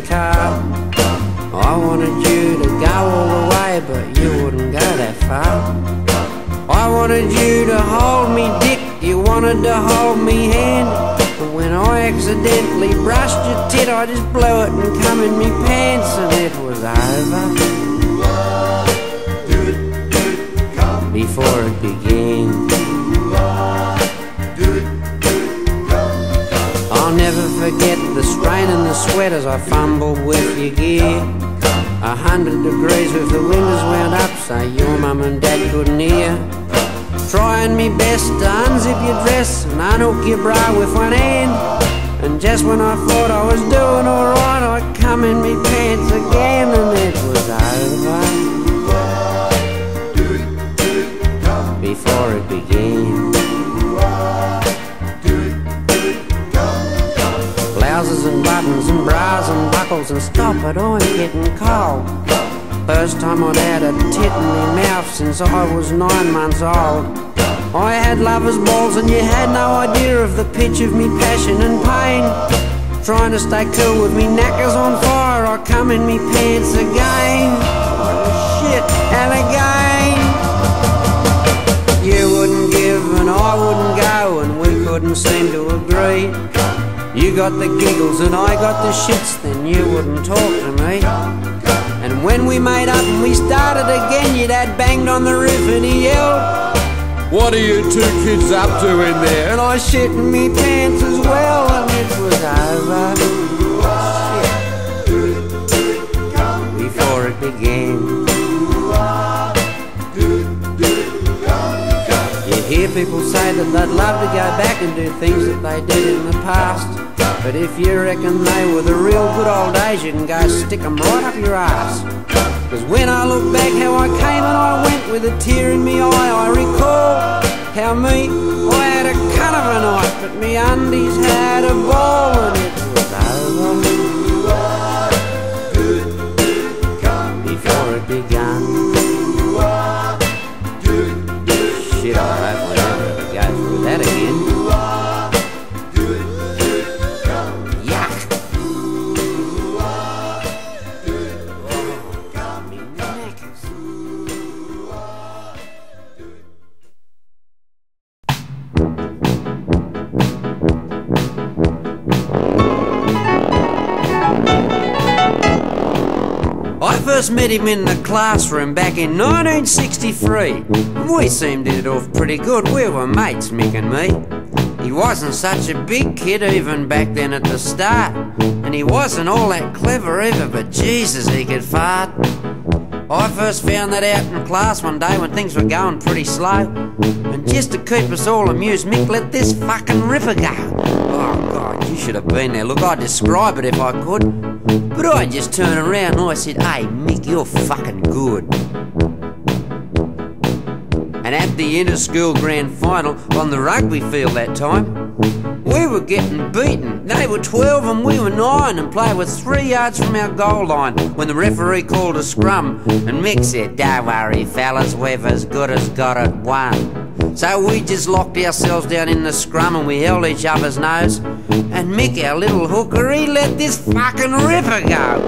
car. I wanted you to go all the way, but you wouldn't go that far. I wanted you to hold me dick, you wanted to hold me hand. But when I accidentally brushed your tit, I just blew it and come in me pants, and it was over before it began. I'll never forget the strain and the sweat as I fumbled with your gear. 100 degrees with the windows wound up so your mum and dad couldn't hear. Trying me best to unzip your dress and unhook your bra with one hand. And just when I thought I was doing alright, I come in me pants again, and it was over before it began. Blouses and buttons and bras and buckles, and stop it, I'm getting cold. First time I'd had a tit in my mouth since I was 9 months old. I had lover's balls and you had no idea of the pitch of me passion and pain. Trying to stay cool with me knackers on fire, I come in me pants again. Oh shit, and again. You wouldn't give and I wouldn't go, and we couldn't seem to agree. You got the giggles and I got the shits, then you wouldn't talk to me. And when we made up and we started again, your dad banged on the roof and he yelled, "What are you two kids up to in there?" And I shit in me pants as well, and it was over before it began. You hear people say that they'd love to go back and do things that they did in the past. But if you reckon they were the real good old days, you can go stick them right up your ass. Cause when I look back how I came and I went with a tear in me eye, I recall how I had a cut of a knife, but me undies had a ball, and it was over before it begun. Shit, I hope I never have to go through that again. I first met him in the classroom back in 1963. We seemed to hit off pretty good, we were mates, Mick and me. He wasn't such a big kid even back then at the start, and he wasn't all that clever either, but Jesus, he could fart. I first found that out in class one day when things were going pretty slow, and just to keep us all amused, Mick let this fucking ripper go. Oh God, you should have been there. Look, I'd describe it if I could, but I just turned around and I said, "Hey Mick, you're fucking good." And at the inter-school grand final on the rugby field that time, we were getting beaten. They were 12 and we were 9, and played with 3 yards from our goal line when the referee called a scrum, and Mick said, "Don't worry fellas, we've as good as got it won." So we just locked ourselves down in the scrum and we held each other's nose, and Mick, our little hooker, he let this fucking ripper go.